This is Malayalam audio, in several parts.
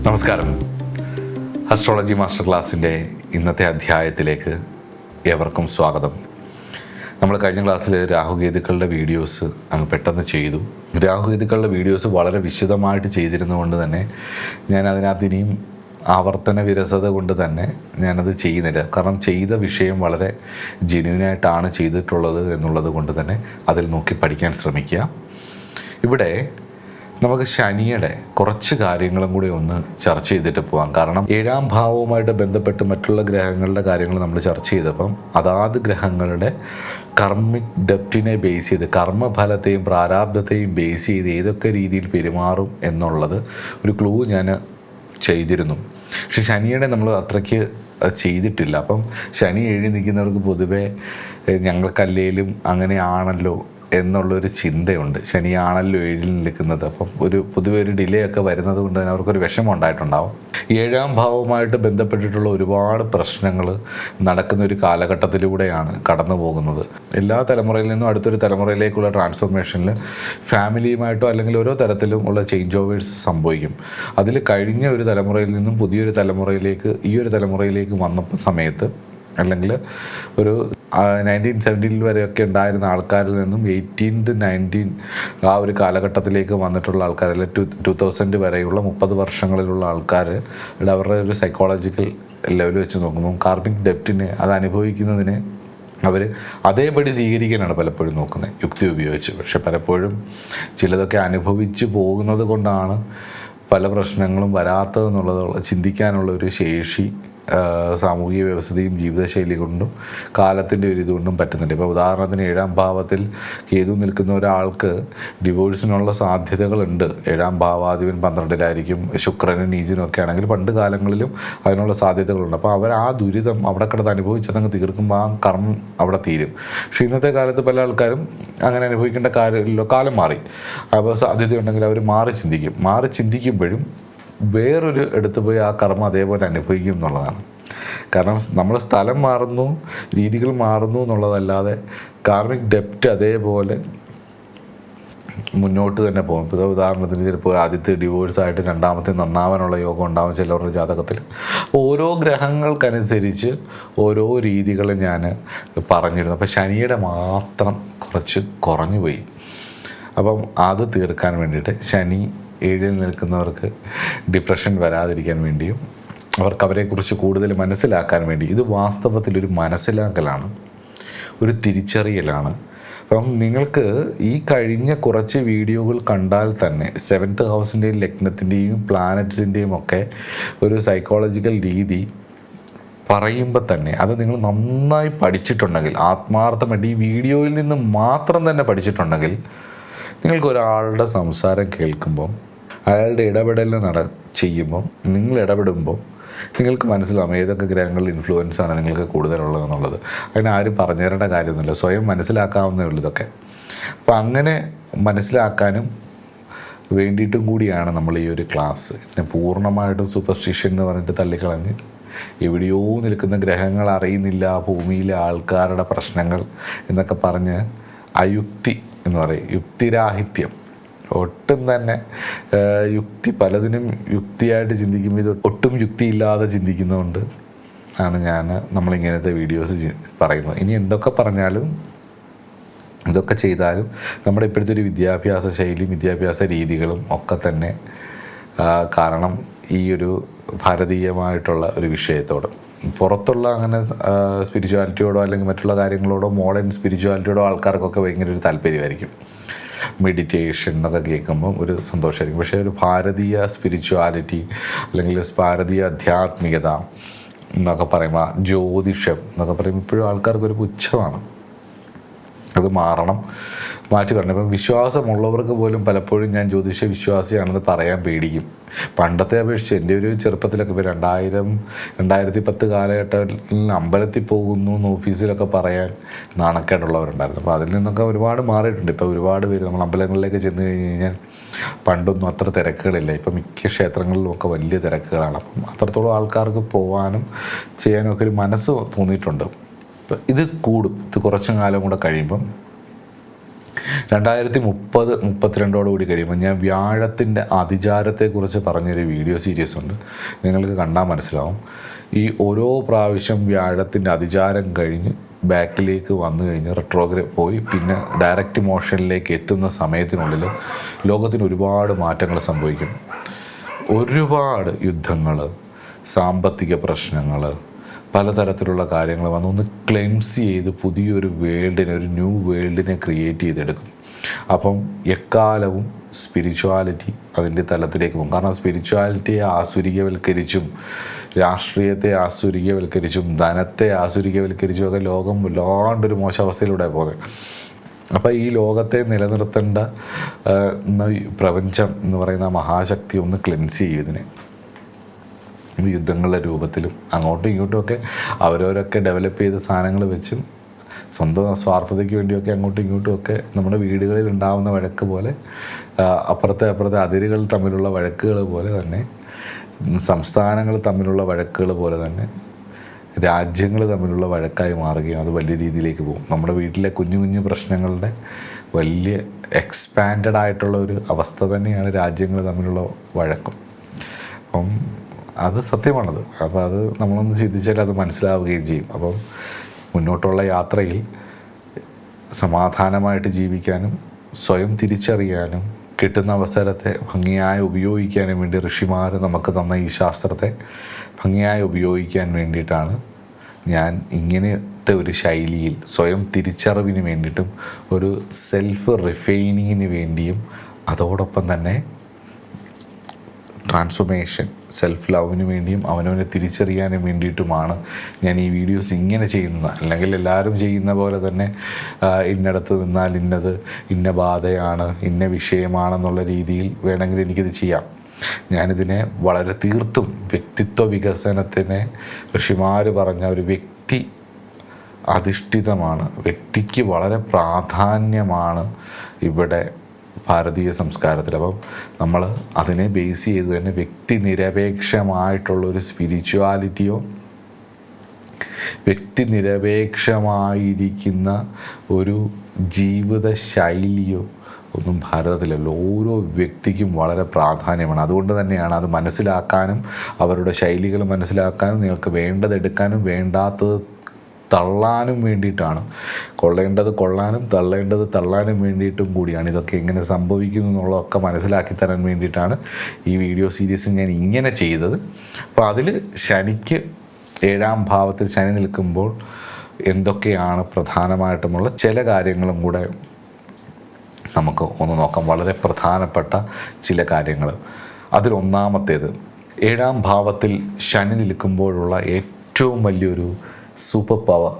നമസ്കാരം. അസ്ട്രോളജി മാസ്റ്റർ ക്ലാസ്സിൻ്റെ ഇന്നത്തെ അധ്യായത്തിലേക്ക് ഏവർക്കും സ്വാഗതം. നമ്മൾ കഴിഞ്ഞ ക്ലാസ്സിൽ രാഹുകേതുക്കളുടെ വീഡിയോസ് അങ്ങ് പെട്ടെന്ന് ചെയ്തു. രാഹുകേതുക്കളുടെ വീഡിയോസ് വളരെ വിശദമായിട്ട് ചെയ്തിരുന്നതുകൊണ്ട് തന്നെ ഞാൻ അതിനകത്ത് ഇനിയും ആവർത്തന വിരസത കൊണ്ട് തന്നെ ഞാനത് ചെയ്യുന്നില്ല. കാരണം ചെയ്ത വിഷയം വളരെ ജെന്യൂനായിട്ടാണ് ചെയ്തിട്ടുള്ളത് എന്നുള്ളത് കൊണ്ട് തന്നെ അതിൽ നോക്കി പഠിക്കാൻ ശ്രമിക്കുക. ഇവിടെ നമുക്ക് ശനിയുടെ കുറച്ച് കാര്യങ്ങളും കൂടി ഒന്ന് ചർച്ച ചെയ്തിട്ട് പോകാം. കാരണം 7ാം ഭാവവുമായിട്ട് ബന്ധപ്പെട്ട് മറ്റുള്ള ഗ്രഹങ്ങളുടെ കാര്യങ്ങൾ നമ്മൾ ചർച്ച ചെയ്തപ്പം അതാത് ഗ്രഹങ്ങളുടെ കർമ്മിക് ഡെപ്റ്റിനെ ബേസ് ചെയ്ത് കർമ്മഫലത്തെയും പ്രാരാബ്ധത്തെയും ബേസ് ചെയ്ത് ഏതൊക്കെ രീതിയിൽ പെരുമാറും എന്നുള്ളത് ഒരു ക്ലൂ ഞാൻ ചെയ്തിരുന്നു. പക്ഷെ ശനിയുടെ നമ്മൾ അത്രയ്ക്ക് ചെയ്തിട്ടില്ല. അപ്പം ശനി എഴുതി നിൽക്കുന്നവർക്ക് പൊതുവെ ഞങ്ങൾക്കല്ലേലും അങ്ങനെയാണല്ലോ എന്നുള്ളൊരു ചിന്തയുണ്ട്. ശനിയാണല്ലോ 7ൽ നിൽക്കുന്നത്. അപ്പം പൊതുവെ ഒരു ഡിലേ ഒക്കെ വരുന്നത് കൊണ്ട് തന്നെ അവർക്കൊരു വിഷമം ഉണ്ടായിട്ടുണ്ടാവും. 7ാം ഭാവവുമായിട്ട് ബന്ധപ്പെട്ടിട്ടുള്ള ഒരുപാട് പ്രശ്നങ്ങൾ നടക്കുന്ന ഒരു കാലഘട്ടത്തിലൂടെയാണ് കടന്നു പോകുന്നത്. എല്ലാ തലമുറയിൽ നിന്നും അടുത്തൊരു തലമുറയിലേക്കുള്ള ട്രാൻസ്ഫോർമേഷനിൽ ഫാമിലിയുമായിട്ടോ അല്ലെങ്കിൽ ഓരോ തരത്തിലും ഉള്ള ചേഞ്ച് ഓവേഴ്സ് സംഭവിക്കും. അതിൽ കഴിഞ്ഞ ഒരു തലമുറയിൽ നിന്നും പുതിയൊരു തലമുറയിലേക്ക് ഈ ഒരു തലമുറയിലേക്ക് വന്ന സമയത്ത് അല്ലെങ്കിൽ ഒരു 1970 വരെയൊക്കെ ഉണ്ടായിരുന്ന ആൾക്കാരിൽ നിന്നും 18th 19 ആ ഒരു കാലഘട്ടത്തിലേക്ക് വന്നിട്ടുള്ള ആൾക്കാർ, അല്ലെങ്കിൽ 2000 വരെയുള്ള 30 വർഷങ്ങളിലുള്ള ആൾക്കാർ അവരുടെ ഒരു സൈക്കോളജിക്കൽ ലെവൽ വെച്ച് നോക്കുമ്പോൾ കാർമിക് ഡെപ്റ്റിനെ അത് അനുഭവിക്കുന്നതിന് അവർ അതേപടി സ്വീകരിക്കാനാണ് പലപ്പോഴും നോക്കുന്നത് യുക്തി ഉപയോഗിച്ച്. പക്ഷെ പലപ്പോഴും ചിലതൊക്കെ അനുഭവിച്ച് പോകുന്നത് കൊണ്ടാണ് പല പ്രശ്നങ്ങളും വരാത്തതെന്നുള്ളത് ചിന്തിക്കാനുള്ള ഒരു ശേഷി സാമൂഹിക വ്യവസ്ഥയും ജീവിതശൈലി കൊണ്ടും കാലത്തിൻ്റെ ഒരു ഇതുകൊണ്ടും പറ്റുന്നുണ്ട്. ഇപ്പോൾ ഉദാഹരണത്തിന് 7ാം ഭാവത്തിൽ കേതു നിൽക്കുന്ന ഒരാൾക്ക് ഡിവോഴ്സിനുള്ള സാധ്യതകളുണ്ട്. 7ാം ഭാവാധിപൻ 12-ലായിരിക്കും, ശുക്രനും നീചനും ഒക്കെ ആണെങ്കിൽ പണ്ട് കാലങ്ങളിലും അതിനുള്ള സാധ്യതകളുണ്ട്. അപ്പോൾ അവർ ആ ദുരിതം അവിടെ കിടന്ന് അനുഭവിച്ചതങ്ങ് തീർക്കുമ്പോൾ ആ കർമ്മം അവിടെ തീരും. പക്ഷേ ഇന്നത്തെ കാലത്ത് പല ആൾക്കാരും അങ്ങനെ അനുഭവിക്കേണ്ട കാര്യമില്ല, കാലം മാറി. അപ്പോൾ സാധ്യതയുണ്ടെങ്കിൽ അവർ മാറി ചിന്തിക്കുമ്പോഴും വേറൊരു എടുത്തു പോയി ആ കർമ്മം അതേപോലെ അനുഭവിക്കും എന്നുള്ളതാണ്. കാരണം നമ്മൾ സ്ഥലം മാറുന്നു, രീതികൾ മാറുന്നു എന്നുള്ളതല്ലാതെ കാർമിക് ഡെപ്റ്റ് അതേപോലെ മുന്നോട്ട് തന്നെ പോകും. ഇപ്പോൾ ഉദാഹരണത്തിന് ചിലപ്പോൾ ആദ്യത്തെ ഡിവോഴ്സായിട്ട് രണ്ടാമത്തെ നന്നാവാനുള്ള യോഗം ഉണ്ടാവും ചിലവരുടെ ജാതകത്തിൽ. ഓരോ ഗ്രഹങ്ങൾക്കനുസരിച്ച് ഓരോ രീതികൾ ഞാൻ പറഞ്ഞിരുന്നു. അപ്പോൾ ശനിയുടെ മാത്രം കുറച്ച് കുറഞ്ഞു പോയി. അപ്പം അത് തീർക്കാൻ വേണ്ടിയിട്ട് ശനി 7ൽ നിൽക്കുന്നവർക്ക് ഡിപ്രഷൻ വരാതിരിക്കാൻ വേണ്ടിയും അവർക്ക് അവരെക്കുറിച്ച് കൂടുതൽ മനസ്സിലാക്കാൻ വേണ്ടി, ഇത് വാസ്തവത്തിലൊരു മനസ്സിലാക്കലാണ്, ഒരു തിരിച്ചറിയലാണ്. അപ്പം നിങ്ങൾക്ക് ഈ കഴിഞ്ഞ കുറച്ച് വീഡിയോകൾ കണ്ടാൽ തന്നെ 7th ഹൗസിൻ്റെയും ലഗ്നത്തിൻ്റെയും പ്ലാനറ്റ്സിൻ്റെയും ഒക്കെ ഒരു സൈക്കോളജിക്കൽ രീതി പറയുമ്പോൾ തന്നെ അത് നിങ്ങൾ നന്നായി പഠിച്ചിട്ടുണ്ടെങ്കിൽ, ആത്മാർത്ഥമായിട്ട് ഈ വീഡിയോയിൽ നിന്ന് മാത്രം തന്നെ പഠിച്ചിട്ടുണ്ടെങ്കിൽ, നിങ്ങൾക്ക് ഒരാളുടെ സംസാരം കേൾക്കുമ്പം അയാളുടെ ഇടപെടലിന് ചെയ്യുമ്പം നിങ്ങൾ ഇടപെടുമ്പോൾ നിങ്ങൾക്ക് മനസ്സിലാവും ഏതൊക്കെ ഗ്രഹങ്ങളിൽ ഇൻഫ്ലുവൻസാണ് നിങ്ങൾക്ക് കൂടുതലുള്ളതെന്നുള്ളത്. അതിന് ആരും പറഞ്ഞു തരേണ്ട കാര്യമൊന്നുമില്ല, സ്വയം മനസ്സിലാക്കാവുന്നേ ഉള്ളൂ ഇതൊക്കെ. അപ്പം അങ്ങനെ മനസ്സിലാക്കാനും വേണ്ടിയിട്ടും കൂടിയാണ് നമ്മൾ ഈ ഒരു ക്ലാസ്. ഇതിനെ പൂർണ്ണമായിട്ടും സൂപ്പർസ്റ്റിഷൻ എന്ന് പറഞ്ഞിട്ട് തള്ളിക്കളഞ്ഞ് എവിടെയോ നിൽക്കുന്ന ഗ്രഹങ്ങൾ അറിയുന്നില്ല, ഭൂമിയിലെ ആൾക്കാരുടെ പ്രശ്നങ്ങൾ എന്നൊക്കെ പറഞ്ഞ് അയുക്തി എന്ന് പറയും, യുക്തിരാഹിത്യം, ഒട്ടും തന്നെ യുക്തി പലതിനും യുക്തിയായിട്ട് ചിന്തിക്കുമ്പോൾ ഇത് ഒട്ടും യുക്തിയില്ലാതെ ചിന്തിക്കുന്നതുകൊണ്ട് ആണ് നമ്മളിങ്ങനത്തെ വീഡിയോസ് പറയുന്നത്. ഇനി എന്തൊക്കെ പറഞ്ഞാലും ഇതൊക്കെ ചെയ്താലും നമ്മുടെ ഇപ്പോഴത്തെ ഒരു വിദ്യാഭ്യാസ ശൈലിയും വിദ്യാഭ്യാസ രീതികളും ഒക്കെ തന്നെ കാരണം ഈ ഒരു ഭാരതീയമായിട്ടുള്ള ഒരു വിഷയത്തോട് പുറത്തുള്ള അങ്ങനെ സ്പിരിച്വാലിറ്റിയോടോ അല്ലെങ്കിൽ മറ്റുള്ള കാര്യങ്ങളോടോ മോഡേൺ സ്പിരിച്വാലിറ്റിയോടോ ആൾക്കാർക്കൊക്കെ ഭയങ്കര ഒരു താല്പര്യമായിരിക്കും. മെഡിറ്റേഷൻ എന്നൊക്കെ കേൾക്കുമ്പം ഒരു സന്തോഷമായിരിക്കും. പക്ഷേ ഒരു ഭാരതീയ സ്പിരിച്വാലിറ്റി അല്ലെങ്കിൽ ഭാരതീയ ആധ്യാത്മികത എന്നൊക്കെ പറയുമ്പോൾ, ജ്യോതിഷം എന്നൊക്കെ പറയുമ്പോൾ ഇപ്പോഴും ആൾക്കാർക്കൊരു പുച്ഛമാണ്. അത് മാറ്റി വരണം. ഇപ്പം വിശ്വാസമുള്ളവർക്ക് പോലും പലപ്പോഴും ഞാൻ ജ്യോതിഷ വിശ്വാസിയാണെന്ന് പറയാൻ പേടിക്കും. പണ്ടത്തെ അപേക്ഷിച്ച് എൻ്റെ ഒരു ചെറുപ്പത്തിലൊക്കെ ഇപ്പോൾ 2010 കാലഘട്ടത്തിൽ അമ്പലത്തിൽ പോകുന്നു എന്ന് ഓഫീസിലൊക്കെ പറയാൻ നാണക്കേടുള്ളവരുണ്ടായിരുന്നു. അപ്പോൾ അതിൽ നിന്നൊക്കെ ഒരുപാട് മാറിയിട്ടുണ്ട്. ഇപ്പോൾ ഒരുപാട് പേര് നമ്മൾ അമ്പലങ്ങളിലേക്ക് ചെന്ന് കഴിഞ്ഞ് കഴിഞ്ഞാൽ പണ്ടൊന്നും അത്ര തിരക്കുകളില്ല. ഇപ്പം മിക്ക ക്ഷേത്രങ്ങളിലുമൊക്കെ വലിയ തിരക്കുകളാണ്. അപ്പം അത്രത്തോളം ആൾക്കാർക്ക് പോകാനും ചെയ്യാനും ഒക്കെ ഒരു മനസ്സ് തോന്നിയിട്ടുണ്ട്. ഇത് കൂടും. ഇത് കുറച്ചും കാലം കൂടെ കഴിയുമ്പം 2032 കഴിയുമ്പോൾ ഞാൻ വ്യാഴത്തിൻ്റെ അതിചാരത്തെക്കുറിച്ച് പറഞ്ഞൊരു വീഡിയോ സീരീസ് ഉണ്ട്, നിങ്ങൾക്ക് കണ്ടാൽ മനസ്സിലാവും. ഈ ഓരോ പ്രാവശ്യം വ്യാഴത്തിൻ്റെ അതിചാരം കഴിഞ്ഞ് ബാക്കിലേക്ക് വന്നു കഴിഞ്ഞ് റെട്രോഗ്രേഡ് പോയി പിന്നെ ഡയറക്റ്റ് മോഷനിലേക്ക് എത്തുന്ന സമയത്തിനുള്ളിൽ ലോകത്തിന് ഒരുപാട് മാറ്റങ്ങൾ സംഭവിക്കും. ഒരുപാട് യുദ്ധങ്ങൾ, സാമ്പത്തിക പ്രശ്നങ്ങൾ, പലതരത്തിലുള്ള കാര്യങ്ങൾ വന്നൊന്ന് ക്ലെൻസ് ചെയ്ത് പുതിയൊരു വേൾഡിനെ, ഒരു ന്യൂ വേൾഡിനെ ക്രിയേറ്റ് ചെയ്തെടുക്കും. അപ്പം എക്കാലവും സ്പിരിച്വാലിറ്റി അതിൻ്റെ തലത്തിലേക്ക് പോകും. കാരണം സ്പിരിച്വാലിറ്റിയെ ആസുരികവൽക്കരിച്ചും രാഷ്ട്രീയത്തെ ആസുരികവൽക്കരിച്ചും ധനത്തെ ആസുരികവൽക്കരിച്ചും ഒക്കെ ലോകം വല്ലാണ്ടൊരു മോശാവസ്ഥയിലൂടെ പോകുന്നത്. അപ്പോൾ ഈ ലോകത്തെ നിലനിർത്തേണ്ട പ്രപഞ്ചം എന്ന് പറയുന്ന മഹാശക്തി ഒന്ന് ക്ലെൻസ് ചെയ്യും ഇതിനെ. യുദ്ധങ്ങളുടെ രൂപത്തിലും അങ്ങോട്ടും ഇങ്ങോട്ടുമൊക്കെ അവരവരൊക്കെ ഡെവലപ്പ് ചെയ്ത സാധനങ്ങൾ വെച്ചും സ്വന്തം സ്വാർത്ഥതയ്ക്ക് വേണ്ടിയൊക്കെ അങ്ങോട്ടും ഇങ്ങോട്ടുമൊക്കെ നമ്മുടെ വീടുകളിൽ ഉണ്ടാകുന്ന വഴക്ക് പോലെ, അപ്പുറത്തെ അതിരുകൾ തമ്മിലുള്ള വഴക്കുകൾ പോലെ തന്നെ, സംസ്ഥാനങ്ങൾ തമ്മിലുള്ള വഴക്കുകൾ പോലെ തന്നെ രാജ്യങ്ങൾ തമ്മിലുള്ള വഴക്കായി മാറുകയും അത് വലിയ രീതിയിലേക്ക് പോകും. നമ്മുടെ വീട്ടിലെ കുഞ്ഞു കുഞ്ഞു പ്രശ്നങ്ങളുടെ വലിയ എക്സ്പാൻഡഡ് ആയിട്ടുള്ള ഒരു അവസ്ഥ തന്നെയാണ് രാജ്യങ്ങൾ തമ്മിലുള്ള വഴക്കം. അപ്പം അത് സത്യമാണത്. അപ്പോൾ അത് നമ്മളൊന്ന് ചിന്തിച്ചാൽ അത് മനസ്സിലാവുകയും ചെയ്യും. അപ്പം മുന്നോട്ടുള്ള യാത്രയിൽ സമാധാനമായിട്ട് ജീവിക്കാനും സ്വയം തിരിച്ചറിയാനും കിട്ടുന്ന അവസരത്തെ ഭംഗിയായി ഉപയോഗിക്കാനും വേണ്ടി ഋഷിമാർ നമുക്ക് തന്ന ഈ ശാസ്ത്രത്തെ ഭംഗിയായി ഉപയോഗിക്കാൻ വേണ്ടിയിട്ടാണ് ഞാൻ ഇങ്ങനത്തെ ഒരു ശൈലിയിൽ സ്വയം തിരിച്ചറിവിന് വേണ്ടിയിട്ടും ഒരു സെൽഫ് റിഫൈനിങ്ങിന് വേണ്ടിയും അതോടൊപ്പം തന്നെ ട്രാൻസ്ഫോർമേഷൻ, സെൽഫ് ലവിന് വേണ്ടിയും അവനവനെ തിരിച്ചറിയാനും വേണ്ടിയിട്ടുമാണ് ഞാൻ ഈ വീഡിയോസ് ഇങ്ങനെ ചെയ്യുന്നത്. അല്ലെങ്കിൽ എല്ലാവരും ചെയ്യുന്ന പോലെ തന്നെ ഇന്നടത്ത് നിന്നാൽ ഇന്ന ബാധയാണ്, ഇന്ന വിഷയമാണെന്നുള്ള രീതിയിൽ വേണമെങ്കിൽ എനിക്കിത് ചെയ്യാം. ഞാനിതിനെ വളരെ തീർത്തും വ്യക്തിത്വ വികസനത്തിനെ ഋഷിമാർ പറഞ്ഞ ഒരു വ്യക്തി അധിഷ്ഠിതമാണ്, വ്യക്തിക്ക് വളരെ പ്രാധാന്യമാണ് ഇവിടെ ഭാരതീയ സംസ്കാരത്തിൽ. അപ്പം നമ്മൾ അതിനെ ബേസ് ചെയ്ത് തന്നെ വ്യക്തി നിരപേക്ഷമായിട്ടുള്ളൊരു സ്പിരിച്വാലിറ്റിയോ വ്യക്തി നിരപേക്ഷമായിരിക്കുന്ന ഒരു ജീവിത ശൈലിയോ ഒന്നും ഭാരതത്തിലല്ല. ഓരോ വ്യക്തിക്കും വളരെ പ്രാധാന്യമാണ്. അതുകൊണ്ട് തന്നെയാണ് അത് മനസ്സിലാക്കാനും അവരുടെ ശൈലികൾ മനസ്സിലാക്കാനും നിങ്ങൾക്ക് വേണ്ടതെടുക്കാനും വേണ്ടാത്തത് തള്ളാനും വേണ്ടിയിട്ടാണ്, കൊള്ളേണ്ടത് കൊള്ളാനും തള്ളേണ്ടത് തള്ളാനും വേണ്ടിയിട്ടും കൂടിയാണ് ഇതൊക്കെ എങ്ങനെ സംഭവിക്കുന്നു എന്നുള്ളതൊക്കെ മനസ്സിലാക്കി തരാൻ വേണ്ടിയിട്ടാണ് ഈ വീഡിയോ സീരീസ് ഞാൻ ഇങ്ങനെ ചെയ്തത്. അപ്പോൾ അതിൽ ശനിക്ക് 7ാം ഭാവത്തിൽ ശനി നിൽക്കുമ്പോൾ എന്തൊക്കെയാണ് പ്രധാനമായിട്ടുമുള്ള ചില കാര്യങ്ങളും കൂടെ നമുക്ക് ഒന്ന് നോക്കാം. വളരെ പ്രധാനപ്പെട്ട ചില കാര്യങ്ങൾ. അതിലൊന്നാമത്തേത് 7ാം ഭാവത്തിൽ ശനി നിൽക്കുമ്പോഴുള്ള ഏറ്റവും വലിയൊരു സൂപ്പർ പവർ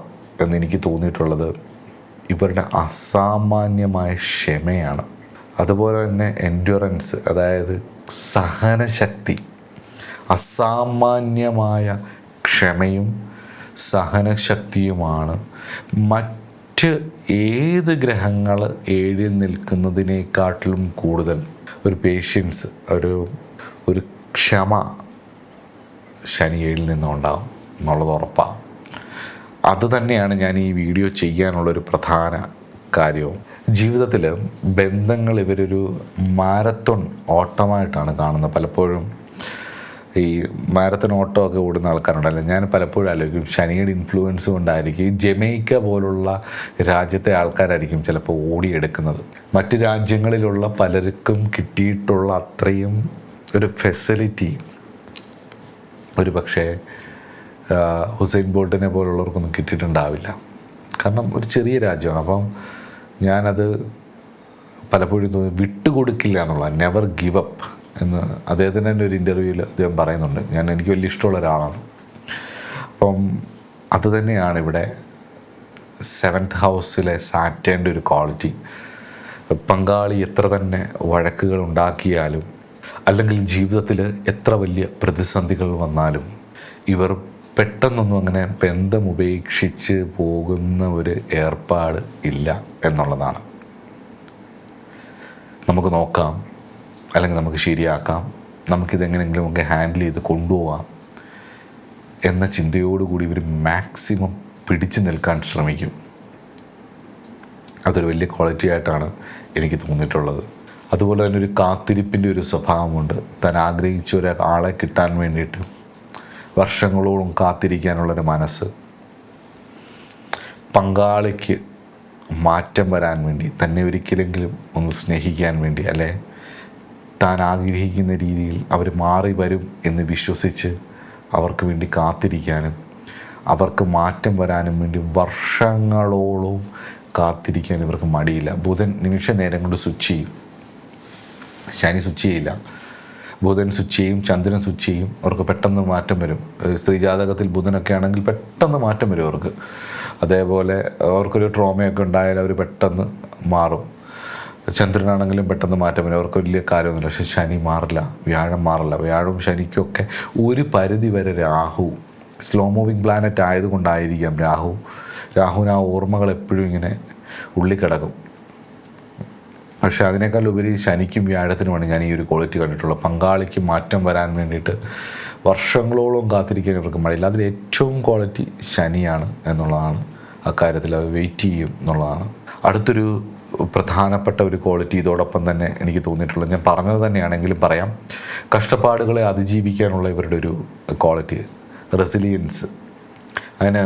എന്നെനിക്ക് തോന്നിയിട്ടുള്ളത് ഇവരുടെ അസാമാന്യമായ ക്ഷമയാണ്. അതുപോലെ തന്നെ എൻഡ്യൂറൻസ്, അതായത് സഹനശക്തി. അസാമാന്യമായ ക്ഷമയും സഹനശക്തിയുമാണ് മറ്റ് ഏത് ഗ്രഹങ്ങൾ 7ൽ നിൽക്കുന്നതിനേക്കാട്ടിലും കൂടുതൽ ഒരു പേഷ്യൻസ്, ഒരു ക്ഷമ ശനി 7ൽ നിന്നുണ്ടാകും എന്നുള്ളത് ഉറപ്പാണ്. അത് തന്നെയാണ് ഞാൻ ഈ വീഡിയോ ചെയ്യാനുള്ളൊരു പ്രധാന കാര്യവും. ജീവിതത്തിൽ ബന്ധങ്ങൾ ഇവരൊരു മാരത്തോൺ ഓട്ടമായിട്ടാണ് കാണുന്നത്. പലപ്പോഴും ഈ മാരത്തോൺ ഓട്ടമൊക്കെ ഓടുന്ന ആൾക്കാരുണ്ടല്ലോ, ഞാൻ പലപ്പോഴും ആലോചിക്കും ശനിയുടെ ഇൻഫ്ലുവൻസ് കൊണ്ടായിരിക്കും ഈ ജമൈക്ക പോലുള്ള രാജ്യത്തെ ആൾക്കാരായിരിക്കും ചിലപ്പോൾ ഓടിയെടുക്കുന്നത്. മറ്റ് രാജ്യങ്ങളിലുള്ള പലർക്കും കിട്ടിയിട്ടുള്ള അത്രയും ഒരു ഫെസിലിറ്റി ഒരു പക്ഷേ ഹുസൈൻ ബോൾട്ടിനെ പോലുള്ളവർക്കൊന്നും കിട്ടിയിട്ടുണ്ടാവില്ല. കാരണം ഒരു ചെറിയ രാജ്യമാണ്. അപ്പം ഞാനത് പലപ്പോഴും തോന്നി വിട്ടുകൊടുക്കില്ല എന്നുള്ളത്, നെവർ ഗിവ് അപ്പ് എന്ന് അദ്ദേഹത്തിൻ്റെ തന്നെ ഒരു ഇൻ്റർവ്യൂവിൽ അദ്ദേഹം പറയുന്നുണ്ട്. എനിക്ക് വലിയ ഇഷ്ടമുള്ള ഒരാളാണ്. അപ്പം അത് തന്നെയാണ് ഇവിടെ 7th ഹൗസിലെ സാറ്റേണിൻ്റെ ഒരു ക്വാളിറ്റി. പങ്കാളി എത്ര തന്നെ വഴക്കുകൾ ഉണ്ടാക്കിയാലും അല്ലെങ്കിൽ ജീവിതത്തിൽ എത്ര വലിയ പ്രതിസന്ധികൾ വന്നാലും ഇവർ പെട്ടെന്നൊന്നും അങ്ങനെ ബന്ധം ഉപേക്ഷിച്ച് പോകുന്ന ഒരു ഏർപ്പാട് ഇല്ല എന്നുള്ളതാണ്. നമുക്ക് നോക്കാം, അല്ലെങ്കിൽ നമുക്ക് ശരിയാക്കാം, നമുക്കിതെങ്ങനെയെങ്കിലും ഒക്കെ ഹാൻഡിൽ ചെയ്ത് കൊണ്ടുപോകാം എന്ന ചിന്തയോടുകൂടി ഇവർ മാക്സിമം പിടിച്ചു നിൽക്കാൻ ശ്രമിക്കും. അതൊരു വലിയ ക്വാളിറ്റി ആയിട്ടാണ് എനിക്ക് തോന്നിയിട്ടുള്ളത്. അതുപോലെ തന്നെ ഒരു കാത്തിരിപ്പിൻ്റെ ഒരു സ്വഭാവമുണ്ട്. താൻ ആഗ്രഹിച്ച ഒരാളെ കിട്ടാൻ വേണ്ടിയിട്ട് വർഷങ്ങളോളം കാത്തിരിക്കാനുള്ളൊരു മനസ്സ്, പങ്കാളിക്ക് മാറ്റം വരാൻ വേണ്ടി, തന്നെ ഒരിക്കലെങ്കിലും ഒന്ന് സ്നേഹിക്കാൻ വേണ്ടി, അല്ലെ താൻ ആഗ്രഹിക്കുന്ന രീതിയിൽ അവർ മാറി വരും എന്ന് വിശ്വസിച്ച് അവർക്ക് വേണ്ടി കാത്തിരിക്കാനും അവർക്ക് മാറ്റം വരാനും വേണ്ടി വർഷങ്ങളോളം കാത്തിരിക്കാൻ ഇവർക്ക് മടിയില്ല. ബുധൻ നിമിഷ നേരം കൊണ്ട് സ്വിച്ച് ചെയ്യും, ശനി സ്വിച്ച് ചെയ്യില്ല. ബുധൻ സ്വിച്ച് ചെയ്യും, ചന്ദ്രൻ സ്വിച്ച് ചെയ്യും. അവർക്ക് പെട്ടെന്ന് മാറ്റം വരും. സ്ത്രീ ജാതകത്തിൽ ബുധനൊക്കെ ആണെങ്കിൽ പെട്ടെന്ന് മാറ്റം വരും അവർക്ക്. അതേപോലെ അവർക്കൊരു ട്രോമയൊക്കെ ഉണ്ടായാൽ അവർ പെട്ടെന്ന് മാറും. ചന്ദ്രനാണെങ്കിലും പെട്ടെന്ന് മാറ്റം വരും, അവർക്ക് വലിയ കാര്യമൊന്നുമില്ല. പക്ഷെ ശനി മാറില്ല, വ്യാഴം മാറില്ല. വ്യാഴവും ശനിക്കൊക്കെ ഒരു പരിധി വരെ രാഹു സ്ലോ മൂവിങ് പ്ലാനറ്റ് ആയതുകൊണ്ടായിരിക്കാം രാഹുവിന് ആ ഓർമ്മകൾ എപ്പോഴും ഇങ്ങനെ ഉള്ളിക്കിടക്കും. പക്ഷേ അതിനേക്കാൾ ഉപരി ശനിക്കും വ്യാഴത്തിനുമാണ് ഞാൻ ഈ ഒരു ക്വാളിറ്റി കണ്ടിട്ടുള്ളത്. പങ്കാളിക്ക് മാറ്റം വരാൻ വേണ്ടിയിട്ട് വർഷങ്ങളോളം കാത്തിരിക്കാൻ ഇവർക്ക് മടിയില്ല. അതിൽ ഏറ്റവും ക്വാളിറ്റി ശനിയാണ് എന്നുള്ളതാണ്. അക്കാര്യത്തിൽ അവർ വെയിറ്റ് ചെയ്യും എന്നുള്ളതാണ്. അടുത്തൊരു പ്രധാനപ്പെട്ട ഒരു ക്വാളിറ്റി ഇതോടൊപ്പം തന്നെ എനിക്ക് തോന്നിയിട്ടുള്ളത്, ഞാൻ പറഞ്ഞത് തന്നെയാണെങ്കിലും പറയാം, കഷ്ടപ്പാടുകളെ അതിജീവിക്കാനുള്ള ഇവരുടെ ഒരു ക്വാളിറ്റി, റെസിലിയൻസ്. അതിന്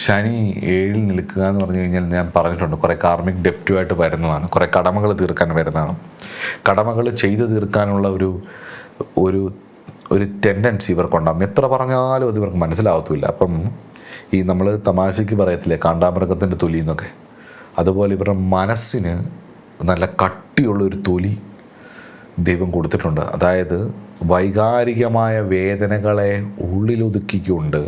ശനി 7 നിൽക്കുക എന്ന് പറഞ്ഞു കഴിഞ്ഞാൽ ഞാൻ പറഞ്ഞിട്ടുണ്ട്, കുറേ കാർമിക് ഡെപ്റ്റുമായിട്ട് വരുന്നതാണ്, കുറേ കടമകൾ തീർക്കാൻ വരുന്നതാണ്. കടമകൾ ചെയ്തു തീർക്കാനുള്ള ഒരു ടെൻഡൻസി ഇവർക്കുണ്ടാകും. എത്ര പറഞ്ഞാലും അത് ഇവർക്ക് മനസ്സിലാവത്തില്ല. അപ്പം ഈ നമ്മൾ തമാശയ്ക്ക് പറയത്തില്ലേ കാണ്ടാമൃഗത്തിൻ്റെ തൊലി എന്നൊക്കെ, അതുപോലെ ഇവരുടെ മനസ്സിന് നല്ല കട്ടിയുള്ളൊരു തൊലി ദൈവം കൊടുത്തിട്ടുണ്ട്. അതായത് വൈകാരികമായ വേദനകളെ ഉള്ളിലൊതുക്കിക്കൊണ്ട്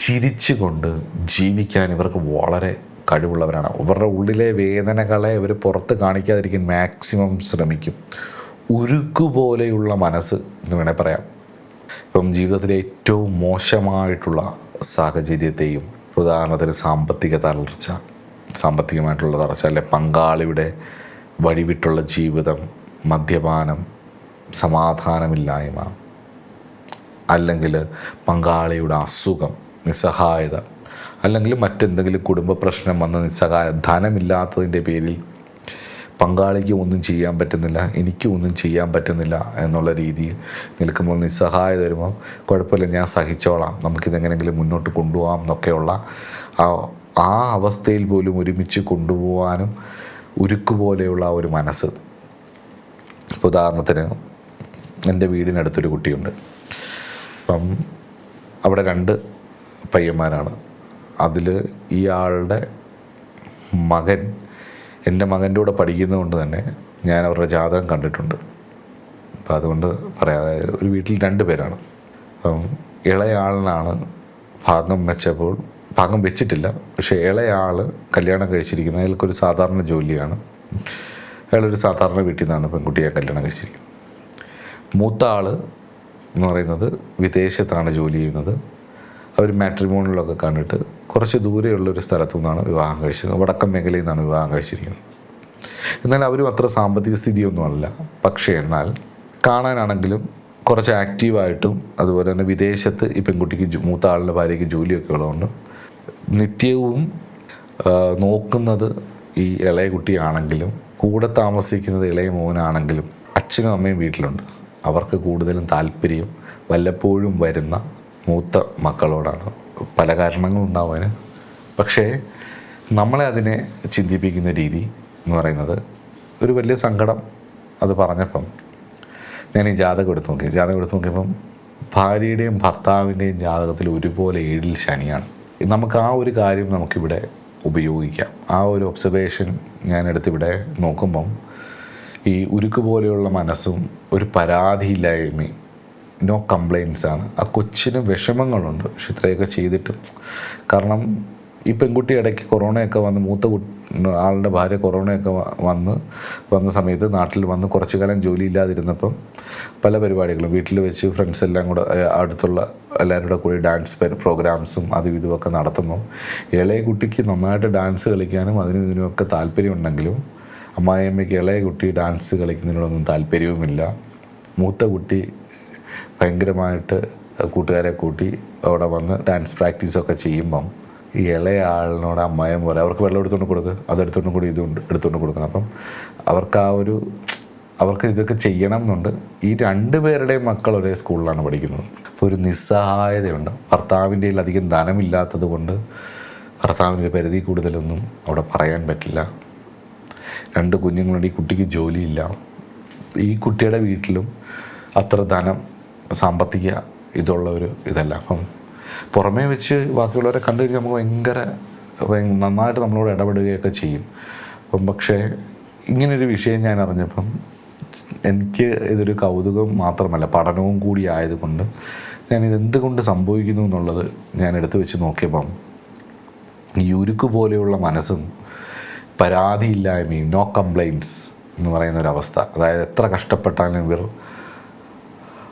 ചിരിച്ചുകൊണ്ട് ജീവിക്കാൻ ഇവർക്ക് വളരെ കഴിവുള്ളവരാണ്. ഇവരുടെ ഉള്ളിലെ വേദനകളെ ഇവർ പുറത്ത് കാണിക്കാതിരിക്കാൻ മാക്സിമം ശ്രമിക്കും. ഉരുക്കുപോലെയുള്ള മനസ്സ് എന്ന് വേണേൽ പറയാം. ഇപ്പം ജീവിതത്തിലെ ഏറ്റവും മോശമായിട്ടുള്ള സാഹചര്യത്തെയും, ഉദാഹരണത്തിന് സാമ്പത്തികമായിട്ടുള്ള തളർച്ച, അല്ലെ പങ്കാളിയുടെ വഴിവിട്ടുള്ള ജീവിതം, മദ്യപാനം, സമാധാനമില്ലായ്മ, അല്ലെങ്കിൽ പങ്കാളിയുടെ അസുഖം, നിസ്സഹായത, അല്ലെങ്കിൽ മറ്റെന്തെങ്കിലും കുടുംബ പ്രശ്നം വന്ന ധനമില്ലാത്തതിൻ്റെ പേരിൽ പങ്കാളിക്ക് ഒന്നും ചെയ്യാൻ പറ്റുന്നില്ല, എനിക്കും ഒന്നും ചെയ്യാൻ പറ്റുന്നില്ല എന്നുള്ള രീതിയിൽ നിൽക്കുമ്പോൾ നിസ്സഹായത വരുമ്പോൾ കുഴപ്പമില്ല, ഞാൻ സഹിച്ചോളാം, നമുക്കിതെങ്ങനെയെങ്കിലും മുന്നോട്ട് കൊണ്ടുപോകാം എന്നൊക്കെയുള്ള ആ അവസ്ഥയിൽ പോലും ഒരുമിച്ച് കൊണ്ടുപോകാനും ഉരുക്കുപോലെയുള്ള ഒരു മനസ്സ്. ഇപ്പോൾ ഉദാഹരണത്തിന് എൻ്റെ വീടിനടുത്തൊരു കുട്ടിയുണ്ട്. അപ്പം അവിടെ 2 പയ്യന്മാരാണ്. അതിൽ ഇയാളുടെ മകൻ എൻ്റെ മകൻ്റെ കൂടെ പഠിക്കുന്നതുകൊണ്ട് തന്നെ ഞാൻ അവരുടെ ജാതകം കണ്ടിട്ടുണ്ട്. അപ്പം അതുകൊണ്ട് പറയാതെ ഒരു വീട്ടിൽ 2 പേരാണ്. അപ്പം ഇളയാളിനാണ് ഭാഗം വെച്ചിട്ടില്ല. പക്ഷേ ഇളയാൾ കല്യാണം കഴിച്ചിരിക്കുന്നത്, അയാൾക്കൊരു സാധാരണ ജോലിയാണ്. അയാളൊരു സാധാരണ വീട്ടിൽ നിന്നാണ് പെൺകുട്ടിയെ കല്യാണം കഴിച്ചിരിക്കുന്നത്. മൂത്ത ആൾ എന്ന് പറയുന്നത് വിദേശത്താണ് ജോലി ചെയ്യുന്നത്. അവർ മാട്രിമോണിലൊക്കെ കണ്ടിട്ട് കുറച്ച് ദൂരെയുള്ളൊരു സ്ഥലത്തു നിന്നാണ് വിവാഹം കഴിച്ചത്. വടക്കൻ മേഖലയിൽ നിന്നാണ് വിവാഹം കഴിച്ചിരിക്കുന്നത്. എന്നാൽ അവരും അത്ര സാമ്പത്തിക സ്ഥിതിയൊന്നുമല്ല. പക്ഷേ എന്നാൽ കാണാനാണെങ്കിലും കുറച്ച് ആക്റ്റീവായിട്ടും, അതുപോലെ തന്നെ വിദേശത്ത് ഈ പെൺകുട്ടിക്ക് മൂത്ത ആളുടെ ഭാര്യയ്ക്ക് ജോലിയൊക്കെ ഉള്ളതുകൊണ്ട് നിത്യവും നോക്കുന്നത് ഈ ഇളയ കുട്ടിയാണെങ്കിലും കൂടെ താമസിക്കുന്നത് ഇളയ മോനാണെങ്കിലും അച്ഛനും അമ്മയും വീട്ടിലുണ്ട്. അവർക്ക് കൂടുതലും താല്പര്യം വല്ലപ്പോഴും വരുന്ന മൂത്ത മക്കളോടാണ്. പല കാരണങ്ങളുണ്ടാവും അതിന്. പക്ഷേ നമ്മളെ അതിനെ ചിന്തിപ്പിക്കുന്ന രീതി എന്ന് പറയുന്നത് ഒരു വലിയ സങ്കടം. അത് പറഞ്ഞപ്പം ഞാൻ ഈ ജാതകം എടുത്ത് നോക്കിയപ്പം ഭാര്യയുടെയും ഭർത്താവിൻ്റെയും ജാതകത്തിൽ ഒരുപോലെ 7 ശനിയാണ്. നമുക്ക് ആ ഒരു കാര്യം നമുക്കിവിടെ ഉപയോഗിക്കാം. ആ ഒരു ഒബ്സർവേഷൻ ഞാൻ എടുത്തിവിടെ നോക്കുമ്പം ഈ ഉരുക്ക് പോലെയുള്ള മനസ്സും ഒരു പരാതിയില്ലായ്മയും, നോ കംപ്ലയിൻസ് ആണ്. ആ കൊച്ചിന് വിഷമങ്ങളുണ്ട്. പക്ഷെ ഇത്രയൊക്കെ ചെയ്തിട്ടും, കാരണം ഈ പെൺകുട്ടി ഇടയ്ക്ക് കൊറോണയൊക്കെ വന്ന്, മൂത്ത ആളുടെ ഭാര്യ കൊറോണയൊക്കെ വന്ന സമയത്ത് നാട്ടിൽ വന്ന് കുറച്ചു കാലം ജോലി ഇല്ലാതിരുന്നപ്പം പല പരിപാടികളും വീട്ടിൽ വെച്ച് ഫ്രണ്ട്സ് എല്ലാം കൂടെ അടുത്തുള്ള എല്ലാവരുടെ കൂടി ഡാൻസ് പ്രോഗ്രാംസും അതും ഇതുമൊക്കെ നടത്തുമ്പം ഇളയ കുട്ടിക്ക് നന്നായിട്ട് ഡാൻസ് കളിക്കാനും അതിനും ഇതിനുമൊക്കെ താല്പര്യമുണ്ടെങ്കിലും അമ്മായിയമ്മയ്ക്ക് ഇളയ കുട്ടി ഡാൻസ് കളിക്കുന്നതിനോടൊന്നും താല്പര്യവുമില്ല. മൂത്ത കുട്ടി ഭയങ്കരമായിട്ട് കൂട്ടുകാരെ കൂട്ടി അവിടെ വന്ന് ഡാൻസ് പ്രാക്ടീസൊക്കെ ചെയ്യുമ്പം ഈ ഇളയ ആളിനോട് അമ്മായിയും പോലെ അവർക്ക് വെള്ളം എടുത്തുകൊണ്ട് കൊടുക്കുക, അതെടുത്തുകൊണ്ട് കൂടി ഇതുകൊണ്ട് എടുത്തുകൊണ്ട് കൊടുക്കുന്നത്. അപ്പം അവർക്ക് ഇതൊക്കെ ചെയ്യണം എന്നുണ്ട്. ഈ 2 പേരുടെയും മക്കൾ ഒരേ സ്കൂളിലാണ് പഠിക്കുന്നത്. അപ്പോൾ ഒരു നിസ്സഹായതയുണ്ട്. ഭർത്താവിൻ്റെ അധികം ധനമില്ലാത്തത് കൊണ്ട് ഭർത്താവിൻ്റെ പരിധി കൂടുതലൊന്നും അവിടെ പറയാൻ പറ്റില്ല. 2 കുഞ്ഞുങ്ങളുണ്ട്. ഈ കുട്ടിക്ക് ജോലിയില്ല. ഈ കുട്ടിയുടെ വീട്ടിലും അത്ര ധനം, സാമ്പത്തിക ഇതുള്ള ഒരു ഇതല്ല. അപ്പം പുറമേ വെച്ച് ബാക്കിയുള്ളവരെ കണ്ടു കഴിഞ്ഞാൽ നമുക്ക് നന്നായിട്ട് നമ്മളോട് ഇടപെടുകയൊക്കെ ചെയ്യും. അപ്പം പക്ഷേ ഇങ്ങനൊരു വിഷയം ഞാൻ അറിഞ്ഞപ്പം എനിക്ക് ഇതൊരു കൗതുകം മാത്രമല്ല, പഠനവും കൂടി ആയതുകൊണ്ട് ഞാനിതെന്തുകൊണ്ട് സംഭവിക്കുന്നു എന്നുള്ളത് ഞാൻ എടുത്തു വെച്ച് നോക്കിയപ്പം ഈ ഉരുക്ക് പോലെയുള്ള മനസ്സും പരാതിയില്ലായ്മയും, നോ കംപ്ലൈൻറ്റ്സ് എന്ന് പറയുന്നൊരവസ്ഥ. അതായത് എത്ര കഷ്ടപ്പെട്ടാലും ഇവർ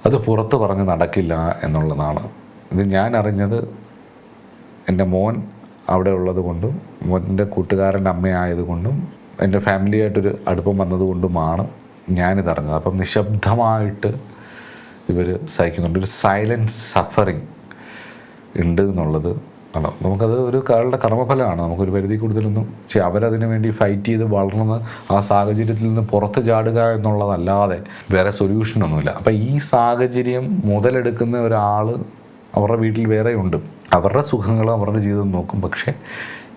അത് പുറത്ത് പറഞ്ഞ് നടക്കില്ല എന്നുള്ളതാണ്. ഇത് ഞാൻ അറിഞ്ഞത് എൻ്റെ മോൻ അവിടെ ഉള്ളത് കൊണ്ടും മോൻ്റെ കൂട്ടുകാരൻ്റെ അമ്മയായതുകൊണ്ടും എൻ്റെ ഫാമിലിയായിട്ടൊരു അടുപ്പം വന്നതുകൊണ്ടുമാണ് ഞാനിതറിഞ്ഞത്. അപ്പം നിശബ്ദമായിട്ട് ഇവർ സഹിക്കുന്നുണ്ട്. ഒരു സൈലൻറ്റ് സഫറിങ് ഉണ്ട് എന്നുള്ളത് ആണ്. നമുക്കത് ഒരു കാളുടെ കർമ്മഫലമാണ്. നമുക്കൊരു പരിധി കൂടുതലൊന്നും അവരതിനു വേണ്ടി ഫൈറ്റ് ചെയ്ത് വളർന്ന് ആ സാഹചര്യത്തിൽ നിന്ന് പുറത്ത് ചാടുക എന്നുള്ളതല്ലാതെ വേറെ സൊല്യൂഷനൊന്നുമില്ല. അപ്പം ഈ സാഹചര്യം മുതലെടുക്കുന്ന ഒരാൾ അവരുടെ വീട്ടിൽ വേറെ ഉണ്ട്. അവരുടെ സുഖങ്ങളും അവരുടെ ജീവിതം നോക്കും. പക്ഷേ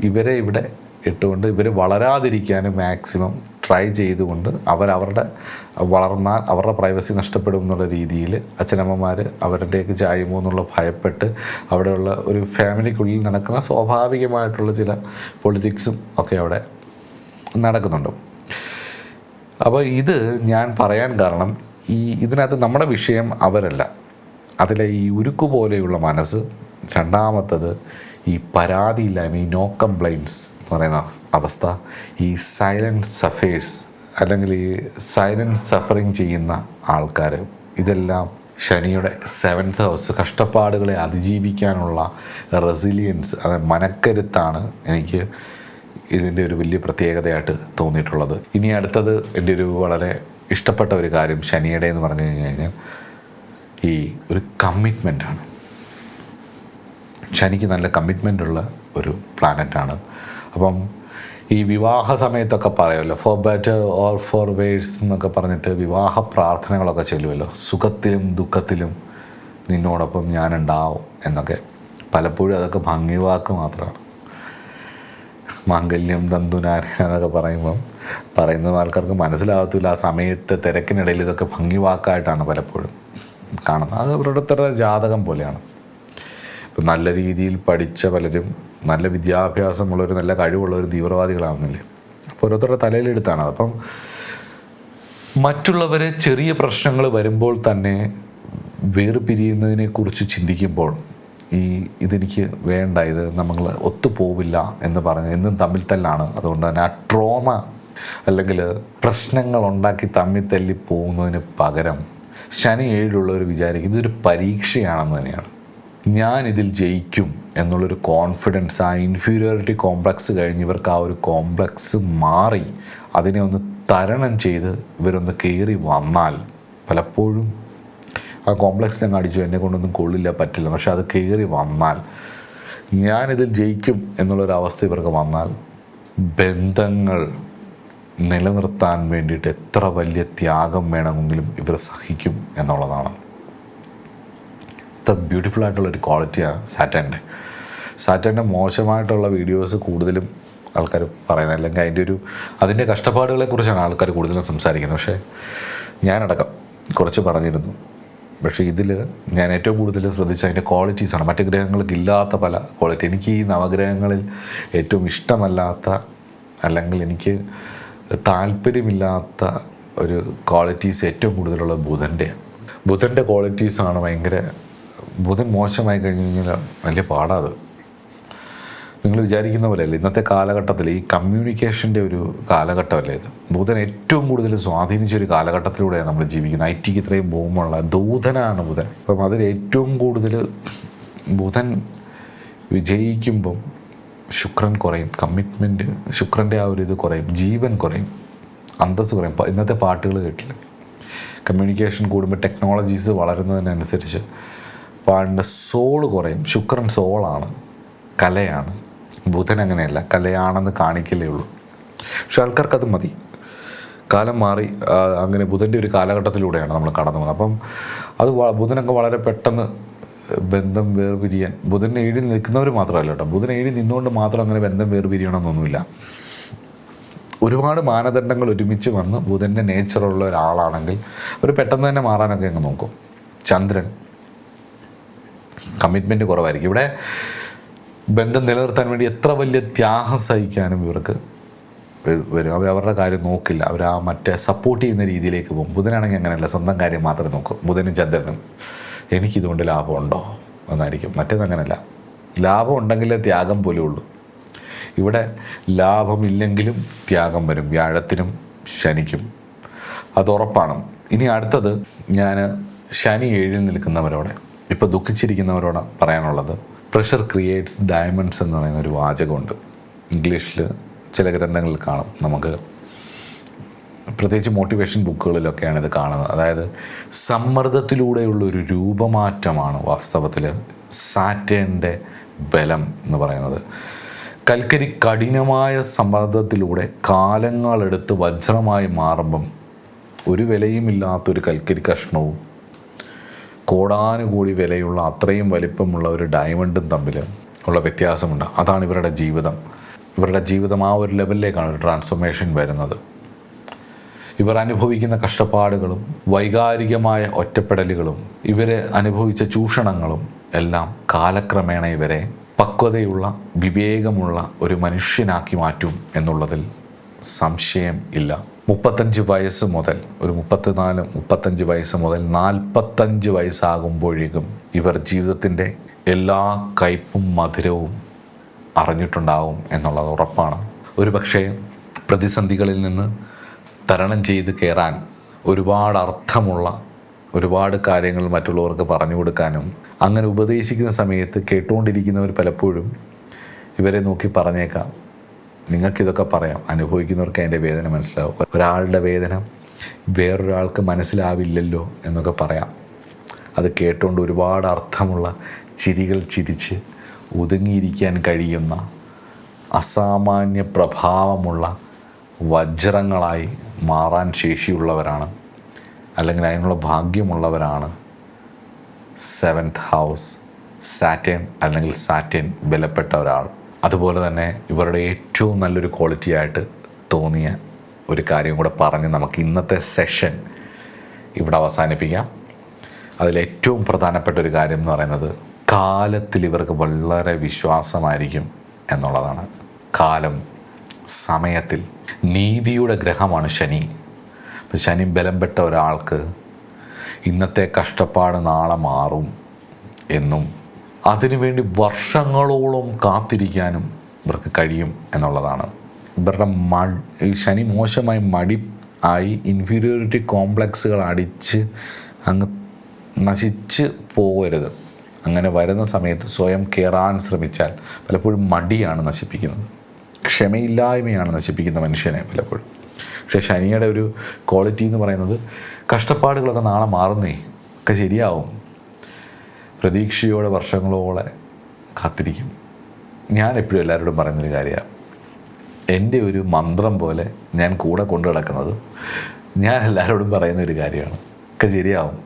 ഇവരെ ഇവിടെ ഇട്ടുകൊണ്ട് ഇവർ വളരാതിരിക്കാനും മാക്സിമം ട്രൈ ചെയ്തുകൊണ്ട് അവരുടെ വളർന്നാൽ അവരുടെ പ്രൈവസി നഷ്ടപ്പെടും എന്നുള്ള രീതിയിൽ അച്ഛനമ്മമാർ അവരുടെയൊക്കെ ചായുമോ എന്നുള്ള ഭയപ്പെട്ട് അവിടെയുള്ള ഒരു ഫാമിലിക്കുള്ളിൽ നടക്കുന്ന സ്വാഭാവികമായിട്ടുള്ള ചില പൊളിറ്റിക്സും ഒക്കെ അവിടെ നടക്കുന്നുണ്ട്. അപ്പോൾ ഇത് ഞാൻ പറയാൻ കാരണം ഇതിനകത്ത് നമ്മുടെ വിഷയം അവരല്ല. അതിലെ ഈ ഉരുക്ക് പോലെയുള്ള മനസ്സ്, രണ്ടാമത്തത് ഈ പരാതിയില്ലായ്മ, ഈ നോ കംപ്ലൈൻറ്റ്സ് എന്ന് പറയുന്ന അവസ്ഥ, ഈ സൈലൻറ്റ് സഫേഴ്സ് അല്ലെങ്കിൽ ഈ സൈലൻറ്റ് സഫറിങ് ചെയ്യുന്ന ആൾക്കാർ, ഇതെല്ലാം ശനിയുടെ 7th ഹൗസ്, കഷ്ടപ്പാടുകളെ അതിജീവിക്കാനുള്ള റെസിലിയൻസ്, അതായത് മനക്കരുത്താണ് എനിക്ക് ഇതിൻ്റെ ഒരു വലിയ പ്രത്യേകതയായിട്ട് തോന്നിയിട്ടുള്ളത്. ഇനി അടുത്തത് എൻ്റെ ഒരു വളരെ ഇഷ്ടപ്പെട്ട ഒരു കാര്യം ശനിയുടെ എന്ന് പറഞ്ഞു കഴിഞ്ഞാൽ ഈ ഒരു കമ്മിറ്റ്മെൻറ്റാണ്. ശനിക്ക് നല്ല കമ്മിറ്റ്മെൻ്റുള്ള ഒരു പ്ലാനറ്റാണ്. അപ്പം ഈ വിവാഹ സമയത്തൊക്കെ പറയുമല്ലോ, for better or for worse എന്നൊക്കെ പറഞ്ഞിട്ട് വിവാഹ പ്രാർത്ഥനകളൊക്കെ ചൊല്ലുമല്ലോ, സുഖത്തിലും ദുഃഖത്തിലും നിന്നോടൊപ്പം ഞാനുണ്ടാവും എന്നൊക്കെ. പലപ്പോഴും അതൊക്കെ ഭംഗിവാക്ക് മാത്രമാണ്. മാംഗല്യം തന്തുനാരി എന്നൊക്കെ പറയുന്ന ആൾക്കാർക്ക് മനസ്സിലാകത്തില്ല. ആ സമയത്ത് തിരക്കിനിടയിൽ ഇതൊക്കെ ഭംഗിവാക്കായിട്ടാണ് പലപ്പോഴും കാണുന്നത്. അത് ഓരോരുത്തരുടെ ജാതകം പോലെയാണ്. ഇപ്പം നല്ല രീതിയിൽ പഠിച്ച പലരും, നല്ല വിദ്യാഭ്യാസമുള്ളവർ, നല്ല കഴിവുള്ളവർ തീവ്രവാദികളാവുന്നില്ലേ. അപ്പോൾ ഓരോരുത്തരുടെ തലയിലെടുത്താണ്. അപ്പം മറ്റുള്ളവരെ ചെറിയ പ്രശ്നങ്ങൾ വരുമ്പോൾ തന്നെ വേർപിരിയുന്നതിനെക്കുറിച്ച് ചിന്തിക്കുമ്പോൾ ഇതെനിക്ക് വേണ്ട, ഇത് നമ്മൾ ഒത്തുപോവില്ല എന്ന് പറഞ്ഞ് എന്നും തമ്മിൽ തല്ലാണ്. അതുകൊണ്ട് തന്നെ ആ ട്രോമ അല്ലെങ്കിൽ പ്രശ്നങ്ങൾ ഉണ്ടാക്കി തമ്മിൽ തല്ലി പോകുന്നതിന് പകരം ശനി 7 വിചാരിക്കും ഇതൊരു പരീക്ഷയാണെന്ന് തന്നെയാണ്. ഞാനിതിൽ ജയിക്കും എന്നുള്ളൊരു കോൺഫിഡൻസ്, ആ ഇൻഫീരിയോറിറ്റി കോംപ്ലക്സ് കഴിഞ്ഞ് ഇവർക്ക് ആ ഒരു കോംപ്ലക്സ് മാറി അതിനെ ഒന്ന് തരണം ചെയ്ത് ഇവരൊന്ന് കയറി വന്നാൽ, പലപ്പോഴും ആ കോംപ്ലക്സിനെ അടിച്ചു എന്നെ കൊണ്ടൊന്നും കൊള്ളില്ല, പറ്റില്ല, പക്ഷെ അത് കയറി വന്നാൽ ഞാനിതിൽ ജയിക്കും എന്നുള്ളൊരവസ്ഥ ഇവർക്ക് വന്നാൽ ബന്ധങ്ങൾ നിലനിർത്താൻ വേണ്ടിയിട്ട് എത്ര വലിയ ത്യാഗം വേണമെങ്കിലും ഇവർ സഹിക്കും എന്നുള്ളതാണ്. ഇത്ര ബ്യൂട്ടിഫുൾ ആയിട്ടുള്ളൊരു ക്വാളിറ്റിയാണ് സാറ്റൻ്റെ മോശമായിട്ടുള്ള വീഡിയോസ് കൂടുതലും ആൾക്കാർ പറയുന്നത്, അല്ലെങ്കിൽ അതിൻ്റെ കഷ്ടപ്പാടുകളെക്കുറിച്ചാണ് ആൾക്കാർ കൂടുതലും സംസാരിക്കുന്നത്. പക്ഷേ ഞാനടക്കം കുറച്ച് പറഞ്ഞിരുന്നു. പക്ഷേ ഇതിൽ ഞാൻ ഏറ്റവും കൂടുതൽ ശ്രദ്ധിച്ച അതിൻ്റെ ക്വാളിറ്റീസാണ്. മറ്റ് ഗ്രഹങ്ങൾക്ക് ഇല്ലാത്ത പല ക്വാളിറ്റി. എനിക്ക് ഈ നവഗ്രഹങ്ങളിൽ ഏറ്റവും ഇഷ്ടമല്ലാത്ത, അല്ലെങ്കിൽ എനിക്ക് താല്പര്യമില്ലാത്ത ഒരു ക്വാളിറ്റീസ് ഏറ്റവും കൂടുതലുള്ളത് ബുധൻ്റെ ക്വാളിറ്റീസാണ് ഭയങ്കര. ബുധൻ മോശമായി കഴിഞ്ഞ് കഴിഞ്ഞാൽ വലിയ പാടാത്. നിങ്ങൾ വിചാരിക്കുന്ന പോലെയല്ല. ഇന്നത്തെ കാലഘട്ടത്തിൽ ഈ കമ്മ്യൂണിക്കേഷൻ്റെ ഒരു കാലഘട്ടമല്ലേ ഇത്. ബുധൻ ഏറ്റവും കൂടുതൽ സ്വാധീനിച്ചൊരു കാലഘട്ടത്തിലൂടെയാണ് നമ്മൾ ജീവിക്കുന്നത്. IT ക്ക് ഇത്രയും ബൂമുള്ള ദൂതനാണ് ബുധൻ. അപ്പം അതിൽ ഏറ്റവും കൂടുതൽ ബുധൻ വിജയിക്കുമ്പം ശുക്രൻ കുറയും, കമ്മിറ്റ്മെൻറ്റ്, ശുക്രൻ്റെ ആ ഒരു ഇത് കുറയും, ജീവൻ കുറയും, അന്തസ്സ് കുറയും. ഇന്നത്തെ പാട്ടുകൾ കേട്ടില്ല. കമ്മ്യൂണിക്കേഷൻ കൂടുമ്പോൾ ടെക്നോളജീസ് വളരുന്നതിനനുസരിച്ച് പാടിൻ്റെ സോള് കുറയും. ശുക്രൻ സോളാണ്, കലയാണ്. ബുധൻ അങ്ങനെയല്ല, കലയാണെന്ന് കാണിക്കലേ ഉള്ളൂ. പക്ഷെ ആൾക്കാർക്കത് മതി. കാലം മാറി, അങ്ങനെ ബുധൻ്റെ ഒരു കാലഘട്ടത്തിലൂടെയാണ് നമ്മൾ കടന്നു പോകുന്നത്. അപ്പം അത് ബുധനൊക്കെ വളരെ പെട്ടെന്ന് ബന്ധം വേർപിരിയാൻ, ബുധൻ 7 നിൽക്കുന്നവർ മാത്രമല്ല കേട്ടോ, ബുധൻ 7 നിന്നുകൊണ്ട് മാത്രം അങ്ങനെ ബന്ധം വേർപിരിയണമെന്നൊന്നുമില്ല. ഒരുപാട് മാനദണ്ഡങ്ങൾ ഒരുമിച്ച് വന്ന് ബുധൻ്റെ നേച്ചറുള്ള ഒരാളാണെങ്കിൽ അവർ പെട്ടെന്ന് തന്നെ മാറാനൊക്കെ അങ്ങ് നോക്കും. ചന്ദ്രൻ കമ്മിറ്റ്മെൻറ്റ് കുറവായിരിക്കും. ഇവിടെ ബന്ധം നിലനിർത്താൻ വേണ്ടി എത്ര വലിയ ത്യാഗം സഹിക്കാനും ഇവർക്ക് വരും. അവരുടെ കാര്യം നോക്കില്ല, അവർ ആ മറ്റേ സപ്പോർട്ട് ചെയ്യുന്ന രീതിയിലേക്ക് പോകും. ബുധനാണെങ്കിൽ അങ്ങനെയല്ല, സ്വന്തം കാര്യം മാത്രമേ നോക്കൂ. ബുധനും ചന്ദ്രനും എനിക്കിതുകൊണ്ട് ലാഭമുണ്ടോ എന്നായിരിക്കും. മറ്റേത് അങ്ങനെയല്ല, ലാഭം ഉണ്ടെങ്കിലേ ത്യാഗം പോലും ഉള്ളൂ. ഇവിടെ ലാഭമില്ലെങ്കിലും ത്യാഗം വരും, വ്യാഴത്തിനും ശനിക്കും, അത് ഉറപ്പാണ്. ഇനി അടുത്തത് ഞാൻ ശനി 7 നിൽക്കുന്നവരോട്, ഇപ്പോൾ ദുഃഖിച്ചിരിക്കുന്നവരോട് പറയാനുള്ളത്, പ്രഷർ ക്രിയേറ്റ്സ് ഡയമണ്ട്സ് എന്ന് പറയുന്ന ഒരു വാചകമുണ്ട്. ഇംഗ്ലീഷിൽ ചില ഗ്രന്ഥങ്ങളിൽ കാണും, നമുക്ക് പ്രത്യേകിച്ച് മോട്ടിവേഷൻ ബുക്കുകളിലൊക്കെയാണ് ഇത് കാണുന്നത്. അതായത് സമ്മർദ്ദത്തിലൂടെയുള്ളൊരു രൂപമാറ്റമാണ് വാസ്തവത്തിൽ സാറ്റേണിൻ്റെ ബലം എന്ന് പറയുന്നത്. കൽക്കരി കഠിനമായ സമ്മർദ്ദത്തിലൂടെ കാലങ്ങളെടുത്ത് വജ്രമായി മാറുമ്പം ഒരു വിലയുമില്ലാത്തൊരു കൽക്കരി കഷ്ണവും കോടാനുകൂടി വിലയുള്ള അത്രയും വലിപ്പമുള്ള ഒരു ഡയമണ്ടും തമ്മിൽ ഉള്ള വ്യത്യാസമുണ്ട്. അതാണ് ഇവരുടെ ജീവിതം. ഇവരുടെ ജീവിതം ആ ഒരു ലെവലിലേക്കാണ് ഒരു ട്രാൻസ്ഫോർമേഷൻ വരുന്നത്. ഇവർ അനുഭവിക്കുന്ന കഷ്ടപ്പാടുകളും വൈകാരികമായ ഒറ്റപ്പെടലുകളും ഇവരെ അനുഭവിച്ച ചൂഷണങ്ങളും എല്ലാം കാലക്രമേണ ഇവരെ പക്വതയുള്ള വിവേകമുള്ള ഒരു മനുഷ്യനാക്കി മാറ്റും എന്നുള്ളതിൽ സംശയം ഇല്ല. 35 വയസ്സ് മുതൽ ഒരു 34-35 വയസ്സ് മുതൽ 45 വയസ്സാകുമ്പോഴേക്കും ഇവർ ജീവിതത്തിൻ്റെ എല്ലാ കയ്പും മധുരവും അറിഞ്ഞിട്ടുണ്ടാവും എന്നുള്ളത് ഉറപ്പാണ്. ഒരു പക്ഷേ പ്രതിസന്ധികളിൽ നിന്ന് തരണം ചെയ്ത് കയറാൻ ഒരുപാട് അർത്ഥമുള്ള ഒരുപാട് കാര്യങ്ങൾ മറ്റുള്ളവർക്ക് പറഞ്ഞു കൊടുക്കാനും, അങ്ങനെ ഉപദേശിക്കുന്ന സമയത്ത് കേട്ടുകൊണ്ടിരിക്കുന്നവർ പലപ്പോഴും ഇവരെ നോക്കി പറഞ്ഞേക്കാം, നിങ്ങൾക്കിതൊക്കെ പറയാം, അനുഭവിക്കുന്നവർക്ക് അതിൻ്റെ വേദന മനസ്സിലാവും. ഒരാളുടെ വേദന വേറൊരാൾക്ക് മനസ്സിലാവില്ലല്ലോ എന്നൊക്കെ പറയാം. അത് കേട്ടുകൊണ്ട് ഒരുപാട് അർത്ഥമുള്ള ചിരികൾ ചിരിച്ച് ഒതുങ്ങിയിരിക്കാൻ കഴിയുന്ന അസാമാന്യ പ്രഭാവമുള്ള വജ്രങ്ങളായി മാറാൻ ശേഷിയുള്ളവരാണ്, അല്ലെങ്കിൽ അതിനുള്ള ഭാഗ്യമുള്ളവരാണ് 7th ഹൗസ് സാറ്റേൺ അല്ലെങ്കിൽ സാറ്റേൺ ബലപ്പെട്ട ഒരാൾ. അതുപോലെ തന്നെ ഇവരുടെ ഏറ്റവും നല്ലൊരു ക്വാളിറ്റി ആയിട്ട് തോന്നിയ ഒരു കാര്യം കൂടെ പറഞ്ഞ് നമുക്ക് ഇന്നത്തെ സെഷൻ ഇവിടെ അവസാനിപ്പിക്കാം. അതിലേറ്റവും പ്രധാനപ്പെട്ട ഒരു കാര്യം എന്ന് പറയുന്നത് കാലത്തിൽ ഇവർക്ക് വളരെ വിശ്വാസമായിരിക്കും എന്നുള്ളതാണ്. കാലം, സമയത്തിൽ നീതിയുടെ ഗ്രഹമാണ് ശനി. അപ്പം ശനി ബലംപ്പെട്ട ഒരാൾക്ക് ഇന്നത്തെ കഷ്ടപ്പാട് നാളെ മാറും എന്നും അതിനുവേണ്ടി വർഷങ്ങളോളം കാത്തിരിക്കാനും ഇവർക്ക് കഴിയും എന്നുള്ളതാണ്. ഇവരുടെ ശനി മോശമായി മടി ആയി ഇൻഫീരിയോറിറ്റി കോംപ്ലക്സുകൾ അടിച്ച് അങ്ങ് നശിച്ച് പോകരുത്. അങ്ങനെ വരുന്ന സമയത്ത് സ്വയം കയറാൻ ശ്രമിച്ചാൽ പലപ്പോഴും മടിയാണ് നശിപ്പിക്കുന്നത്, ക്ഷമയില്ലായ്മയാണ് നശിപ്പിക്കുന്ന മനുഷ്യനെ പലപ്പോഴും. പക്ഷേ ശനിയുടെ ഒരു ക്വാളിറ്റി എന്ന് പറയുന്നത് കഷ്ടപ്പാടുകളൊക്കെ നാളെ മാറുന്നേ, ഒക്കെ ശരിയാവും, പ്രതീക്ഷയോടെ വർഷങ്ങളോളം കാത്തിരിക്കും. ഞാൻ എപ്പോഴും എല്ലാവരോടും പറയുന്നൊരു കാര്യമാണ്, എൻ്റെ ഒരു മന്ത്രം പോലെ ഞാൻ കൂടെ കൊണ്ടു നടക്കുന്നത് ഞാൻ എല്ലാവരോടും പറയുന്നൊരു കാര്യമാണ്, ഒക്കെ ശരിയാവും.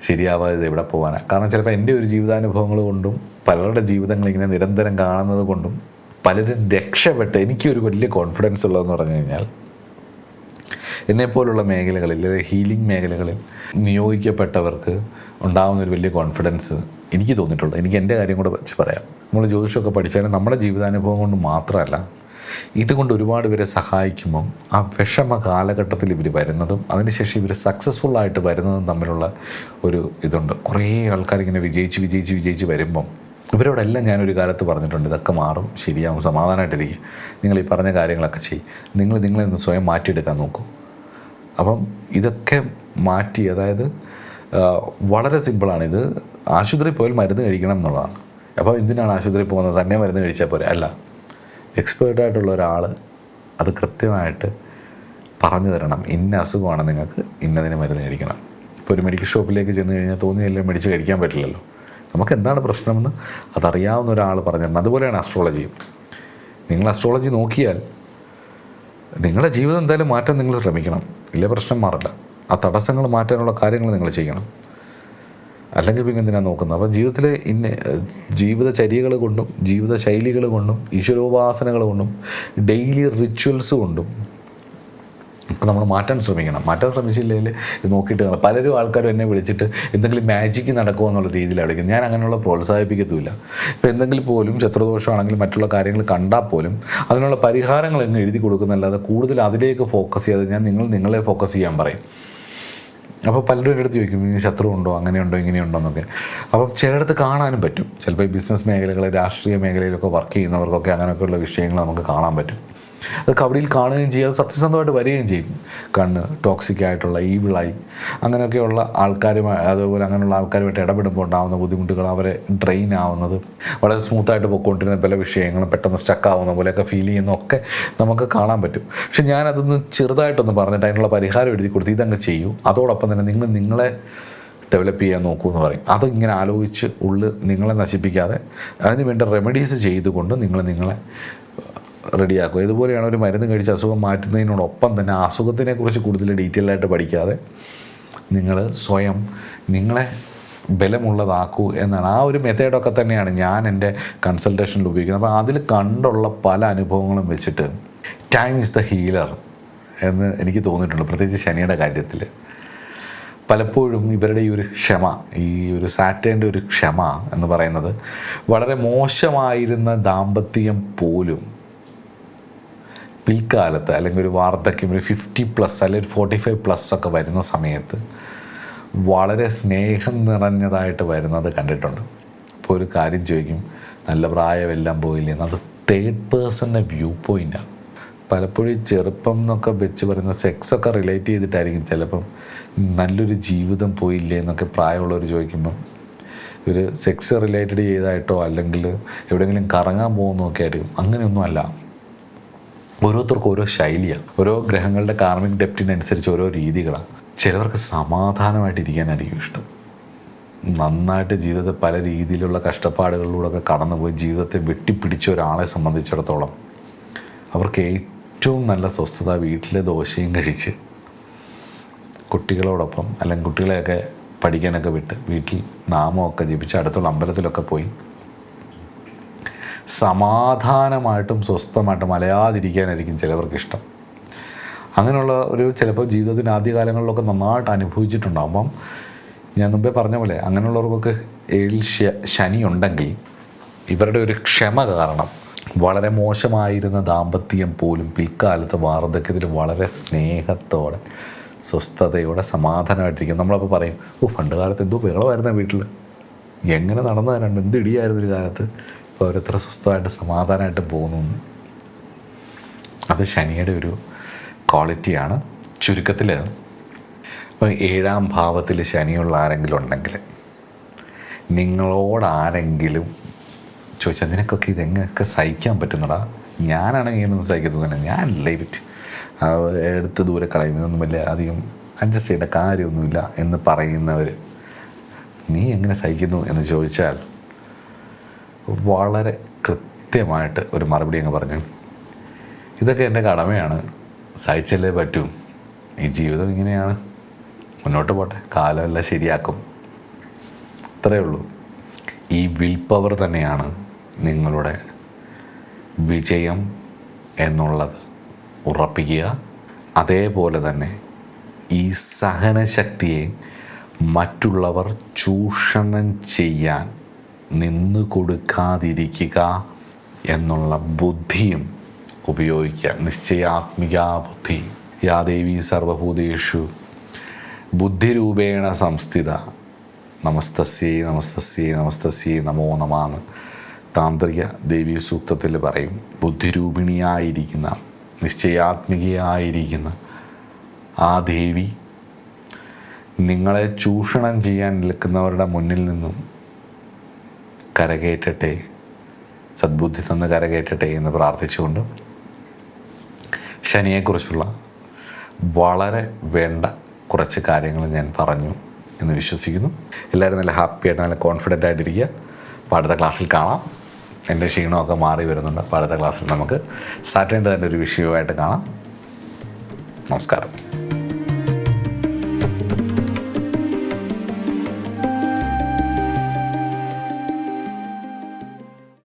ശരിയാവാതെ എവിടെ പോകാനാണ്? കാരണം ചിലപ്പോൾ എൻ്റെ ഒരു ജീവിതാനുഭവങ്ങൾ കൊണ്ടും പലരുടെ ജീവിതങ്ങൾ ഇങ്ങനെ നിരന്തരം കാണുന്നത് കൊണ്ടും പലരും രക്ഷപ്പെട്ട് എനിക്കൊരു വലിയ കോൺഫിഡൻസ് ഉള്ളതെന്ന് പറഞ്ഞു കഴിഞ്ഞാൽ, എന്നെപ്പോലുള്ള മേഖലകളിൽ, ഹീലിംഗ് മേഖലകളിൽ നിയോഗിക്കപ്പെട്ടവർക്ക് ഉണ്ടാകുന്നൊരു വലിയ കോൺഫിഡൻസ് എനിക്ക് തോന്നിയിട്ടുള്ളൂ. എനിക്ക് എൻ്റെ കാര്യം കൂടെ വെച്ച് പറയാം. നമ്മൾ ജ്യോതിഷമൊക്കെ പഠിച്ചാലും നമ്മുടെ ജീവിതാനുഭവം കൊണ്ട് മാത്രമല്ല, ഇതുകൊണ്ട് ഒരുപാട് പേരെ സഹായിക്കുമ്പം ആ വിഷമ കാലഘട്ടത്തിൽ ഇവർ വരുന്നതും അതിനുശേഷം ഇവർ സക്സസ്ഫുള്ളായിട്ട് വരുന്നതും തമ്മിലുള്ള ഒരു ഇതുണ്ട്. കുറേ ആൾക്കാരിങ്ങനെ വിജയിച്ച് വരുമ്പം ഇവരോടെല്ലാം ഞാനൊരു കാലത്ത് പറഞ്ഞിട്ടുണ്ട്, ഇതൊക്കെ മാറും, ശരിയാവും, സമാധാനമായിട്ടിരിക്കും, നിങ്ങൾ ഈ പറഞ്ഞ കാര്യങ്ങളൊക്കെ ചെയ്യും, നിങ്ങളെ ഒന്ന് സ്വയം മാറ്റിയെടുക്കാൻ നോക്കൂ. അപ്പം ഇതൊക്കെ മാറ്റി, അതായത് വളരെ സിമ്പിളാണ്. ഇത് ആശുപത്രിയിൽ പോയാൽ മരുന്ന് കഴിക്കണം എന്നുള്ളതാണ്. അപ്പോൾ എന്തിനാണ് ആശുപത്രിയിൽ പോകുന്നത്? തന്നെ മരുന്ന് കഴിച്ചാൽ പോരെ? അല്ല, എക്സ്പേർട്ടായിട്ടുള്ള ഒരാൾ അത് കൃത്യമായിട്ട് പറഞ്ഞു തരണം. ഇന്ന അസുഖമാണ് നിങ്ങൾക്ക്, ഇന്നതിന് മരുന്ന് കഴിക്കണം. ഇപ്പോൾ ഒരു മെഡിക്കൽ ഷോപ്പിലേക്ക് ചെന്ന് കഴിഞ്ഞാൽ തോന്നിയെല്ലാം മേടിച്ച് കഴിക്കാൻ പറ്റില്ലല്ലോ. നമുക്ക് എന്താണ് പ്രശ്നമെന്ന് അതറിയാവുന്ന ഒരാൾ പറഞ്ഞിട്ടുണ്ട്. അതുപോലെയാണ് അസ്ട്രോളജിയും. നിങ്ങൾ അസ്ട്രോളജി നോക്കിയാൽ നിങ്ങളുടെ ജീവിതം എന്തായാലും മാറ്റാൻ നിങ്ങൾ ശ്രമിക്കണം. ഇല്ലേ പ്രശ്നം മാറില്ല. ആ തടസ്സങ്ങൾ മാറ്റാനുള്ള കാര്യങ്ങൾ നിങ്ങൾ ചെയ്യണം. അല്ലെങ്കിൽ പിന്നെ എന്തിനാണ് നോക്കുന്നത്? അപ്പോൾ ജീവിതത്തിലെ ജീവിതചര്യകൾ കൊണ്ടും ജീവിത ശൈലികൾ കൊണ്ടും ഈശ്വരോപാസനകൾ കൊണ്ടും ഡെയിലി റിച്വൽസ് കൊണ്ടും ഒക്കെ നമ്മൾ മാറ്റാൻ ശ്രമിക്കണം. മാറ്റാൻ ശ്രമിച്ചില്ലെങ്കിൽ ഇത് നോക്കിയിട്ട് പലരും ആൾക്കാരും എന്നെ വിളിച്ചിട്ട് എന്തെങ്കിലും മാജിക്ക് നടക്കുമോ എന്നുള്ള രീതിയിലാണ് വിളിക്കുന്നത്. ഞാൻ അങ്ങനെയുള്ള പ്രോത്സാഹിപ്പിക്കത്തുമില്ല. ഇപ്പോൾ എന്തെങ്കിലും പോലും ശത്രുദോഷമാണെങ്കിലും മറ്റുള്ള കാര്യങ്ങൾ കണ്ടാൽ പോലും അതിനുള്ള പരിഹാരങ്ങൾ എന്നെ എഴുതി കൊടുക്കുന്നതല്ലാതെ കൂടുതൽ അതിലേക്ക് ഫോക്കസ് ചെയ്യാതെ ഞാൻ നിങ്ങളെ ഫോക്കസ് ചെയ്യാൻ പറയും. അപ്പോൾ പലരും എൻ്റെ അടുത്ത് ചോദിക്കും ഈ ശത്രു ഉണ്ടോ, അങ്ങനെയുണ്ടോ, ഇങ്ങനെയുണ്ടോ എന്നൊക്കെ. അപ്പം ചിലയിടത്ത് കാണാനും പറ്റും. ചിലപ്പോൾ ഈ ബിസിനസ് മേഖലകൾ, രാഷ്ട്രീയ മേഖലയിലൊക്കെ വർക്ക് ചെയ്യുന്നവർക്കൊക്കെ അങ്ങനെയൊക്കെയുള്ള വിഷയങ്ങൾ നമുക്ക് കാണാൻ പറ്റും. അത് കബഡിയിൽ കാണുകയും ചെയ്യും, അത് സത്യസന്ധമായിട്ട് വരികയും ചെയ്യും. കണ്ണ് ടോക്സിക് ആയിട്ടുള്ള ഈവിളായി അങ്ങനെയൊക്കെയുള്ള ആൾക്കാരുമായി, അതുപോലെ അങ്ങനെയുള്ള ആൾക്കാരുമായിട്ട് ഇടപെടുമ്പോൾ ഉണ്ടാകുന്ന ബുദ്ധിമുട്ടുകൾ, അവരെ ഡ്രെയിൻ ആവുന്നത്, വളരെ സ്മൂത്തായിട്ട് പോയിക്കൊണ്ടിരുന്ന പല വിഷയങ്ങളും പെട്ടെന്ന് സ്റ്റക്കാവുന്ന പോലെയൊക്കെ ഫീൽ ചെയ്യുന്നതൊക്കെ നമുക്ക് കാണാൻ പറ്റും. പക്ഷെ ഞാനതൊന്ന് ചെറുതായിട്ടൊന്ന് പറഞ്ഞിട്ട് അതിനുള്ള പരിഹാരം എഴുതി കൊടുത്ത് ഇതങ്ങ് ചെയ്യൂ, അതോടൊപ്പം തന്നെ നിങ്ങളെ ഡെവലപ്പ് ചെയ്യാൻ നോക്കൂ എന്ന് പറയും. അതിങ്ങനെ ആലോചിച്ച് നിങ്ങളെ നശിപ്പിക്കാതെ അതിന് വേണ്ട റെമഡീസ് ചെയ്തുകൊണ്ട് നിങ്ങളെ റെഡിയാക്കുക. ഇതുപോലെയാണ് ഒരു മരുന്ന് കഴിച്ച് അസുഖം മാറ്റുന്നതിനോടൊപ്പം തന്നെ ആ അസുഖത്തിനെക്കുറിച്ച് കൂടുതൽ ഡീറ്റെയിൽ ആയിട്ട് പഠിക്കാതെ നിങ്ങൾ സ്വയം നിങ്ങളെ ബലമുള്ളതാക്കൂ എന്നാണ്. ആ ഒരു മെത്തേഡൊക്കെ തന്നെയാണ് ഞാൻ എൻ്റെ കൺസൾട്ടേഷനിൽ ഉപയോഗിക്കുന്നത്. അപ്പോൾ അതിൽ കണ്ടുള്ള പല അനുഭവങ്ങളും വെച്ചിട്ട് ടൈം ഈസ് ദ ഹീലർ എന്ന് എനിക്ക് തോന്നിയിട്ടുണ്ട്. പ്രത്യേകിച്ച് ശനിയുടെ കാര്യത്തിൽ പലപ്പോഴും ഇവരുടെ ഈ ഒരു ക്ഷമ, ഈ ഒരു സാറ്റേണിൻ്റെ ഒരു ക്ഷമ എന്ന് പറയുന്നത് വളരെ മോശമായിരുന്ന ദാമ്പത്യം പോലും പിൽക്കാലത്ത് അല്ലെങ്കിൽ ഒരു വാർദ്ധക്യം ഒരു 50+ അല്ലെങ്കിൽ 45+ ഒക്കെ വരുന്ന സമയത്ത് വളരെ സ്നേഹം നിറഞ്ഞതായിട്ട് വരുന്നത് കണ്ടിട്ടുണ്ട്. ഇപ്പോൾ ഒരു കാര്യം ചോദിക്കും, നല്ല പ്രായമെല്ലാം പോയില്ലേ എന്നത് തേർഡ് പേഴ്സൻ്റെ വ്യൂ പോയിൻ്റാണ്. പലപ്പോഴും ചെറുപ്പം എന്നൊക്കെ വെച്ച് പറയുന്ന സെക്സൊക്കെ റിലേറ്റ് ചെയ്തിട്ടായിരിക്കും ചിലപ്പം നല്ലൊരു ജീവിതം പോയില്ലേ എന്നൊക്കെ പ്രായമുള്ളവർ ചോദിക്കുമ്പം ഒരു സെക്സ് റിലേറ്റഡ് ചെയ്തായിട്ടോ അല്ലെങ്കിൽ എവിടെയെങ്കിലും കറങ്ങാൻ പോകുന്നതൊക്കെ ആയിരിക്കും. അങ്ങനെയൊന്നും അല്ല. ഓരോരുത്തർക്കും ഓരോ ശൈലിയാണ്. ഓരോ ഗ്രഹങ്ങളുടെ കാർമിക് ഡെപ്റ്റിനനുസരിച്ച് ഓരോ രീതികളാണ്. ചിലവർക്ക് സമാധാനമായിട്ടിരിക്കാനായിരിക്കും ഇഷ്ടം. നന്നായിട്ട് ജീവിതത്തെ പല രീതിയിലുള്ള കഷ്ടപ്പാടുകളിലൂടെയൊക്കെ കടന്നുപോയി ജീവിതത്തെ വെട്ടിപ്പിടിച്ച ഒരാളെ സംബന്ധിച്ചിടത്തോളം അവർക്ക് ഏറ്റവും നല്ല സ്വസ്ഥത വീട്ടിലെ ദോശയും കഴിച്ച് കുട്ടികളോടൊപ്പം അല്ലെങ്കിൽ കുട്ടികളെയൊക്കെ പഠിക്കാനൊക്കെ വിട്ട് വീട്ടിൽ നാമമൊക്കെ ജപിച്ച് അടുത്തുള്ള അമ്പലത്തിലൊക്കെ പോയി സമാധാനമായിട്ടും സ്വസ്ഥമായിട്ടും അലയാതിരിക്കാനായിരിക്കും ചിലവർക്ക് ഇഷ്ടം. അങ്ങനെയുള്ള ഒരു ചിലപ്പോൾ ജീവിതത്തിൻ്റെ ആദ്യകാലങ്ങളിലൊക്കെ നന്നായിട്ട് അനുഭവിച്ചിട്ടുണ്ടാകുമ്പം ഞാൻ മുമ്പേ പറഞ്ഞ പോലെ അങ്ങനെയുള്ളവർക്കൊക്കെ ശനി ഉണ്ടെങ്കിൽ ഇവരുടെ ഒരു ക്ഷമ കാരണം വളരെ മോശമായിരുന്ന ദാമ്പത്യം പോലും പിൽക്കാലത്ത് വാർദ്ധക്യത്തിൽ വളരെ സ്നേഹത്തോടെ സ്വസ്ഥതയോടെ സമാധാനമായിട്ടിരിക്കും. നമ്മളപ്പോൾ പറയും, പണ്ട് കാലത്ത് എന്തോ ബഹളമായിരുന്ന വീട്ടിൽ, എങ്ങനെ നടന്നതിനുണ്ട്, എന്ത് ഇടിയായിരുന്നു ഒരു കാലത്ത്, ഇപ്പോൾ അവരെത്ര സ്വസ്ഥമായിട്ട് സമാധാനമായിട്ട് പോകുന്നു. അത് ശനിയുടെ ഒരു ക്വാളിറ്റിയാണ്. ചുരുക്കത്തിൽ ഇപ്പോൾ 7ാം ഭാവത്തിൽ ശനിയുള്ള ആരെങ്കിലും ഉണ്ടെങ്കിൽ നിങ്ങളോടാരെങ്കിലും ചോദിച്ചാൽ നിനക്കൊക്കെ ഇതെങ്ങനെയൊക്കെ സഹിക്കാൻ പറ്റുന്നടാ, ഞാനാണെങ്കിൽ ഇങ്ങനെയൊന്നും സഹിക്കത്തൊന്നുമില്ല, ഞാൻ ലൈവിറ്റ് എടുത്ത് ദൂരെ കളയുന്നതൊന്നും വലിയ അധികം അഡ്ജസ്റ്റ് ചെയ്യേണ്ട കാര്യമൊന്നുമില്ല എന്ന് പറയുന്നവർ നീ എങ്ങനെ സഹിക്കുന്നു എന്ന് ചോദിച്ചാൽ വളരെ കൃത്യമായിട്ട് ഒരു മറുപടി അങ്ങ് പറഞ്ഞു, ഇതൊക്കെ എൻ്റെ കടമയാണ്, സഹിച്ചല്ലേ പറ്റൂ, ഈ ജീവിതം ഇങ്ങനെയാണ്, മുന്നോട്ട് പോട്ടെ, കാലമെല്ലാം ശരിയാക്കും, അത്രയേ ഉള്ളൂ. ഈ വിൽ പവർ തന്നെയാണ് നിങ്ങളുടെ വിജയം എന്നുള്ളത് ഉറപ്പിക്കുക. അതേപോലെ തന്നെ ഈ സഹനശക്തിയെ മറ്റുള്ളവർ ചൂഷണം ചെയ്യാൻ നിന്നു കൊടുക്കാതിരിക്കുക എന്നുള്ള ബുദ്ധിയും ഉപയോഗിക്കുക. നിശ്ചയാത്മിക ബുദ്ധി. യാ ദേവി സർവഭൂതേഷു ബുദ്ധിരൂപേണ സംസ്ഥിത നമസ്തസ്യേ നമസ്തസ്യേ നമസ്തസ്യേ നമോ നമാന്ന് താന്ത്രിക ദേവീ സൂക്തത്തിൽ പറയും. ബുദ്ധിരൂപിണിയായിരിക്കുന്ന നിശ്ചയാത്മികയായിരിക്കുന്ന ആ ദേവി നിങ്ങളെ ചൂഷണം ചെയ്യാൻ നിൽക്കുന്നവരുടെ മുന്നിൽ നിന്നും കരകയറ്റട്ടെ, സദ്ബുദ്ധി തന്ന് കരകയറ്റട്ടെ എന്ന് പ്രാർത്ഥിച്ചുകൊണ്ട് ശനിയെക്കുറിച്ചുള്ള വളരെ വേണ്ട കുറച്ച് കാര്യങ്ങൾ ഞാൻ പറഞ്ഞു. എന്ന് വിശ്വസിക്കുന്നു. എല്ലാവരും നല്ല ഹാപ്പി ആയിട്ട് നല്ല കോൺഫിഡൻ്റ് ആയിട്ടിരിക്കുക. അപ്പോൾ അടുത്ത ക്ലാസ്സിൽ കാണാം. എൻ്റെ ക്ഷീണമൊക്കെ മാറി വരുന്നുണ്ട്. അപ്പോൾ അടുത്ത ക്ലാസ്സിൽ നമുക്ക് സാറ്റർഡേ തന്നെ ഒരു വിഷയമായിട്ട് കാണാം. നമസ്കാരം.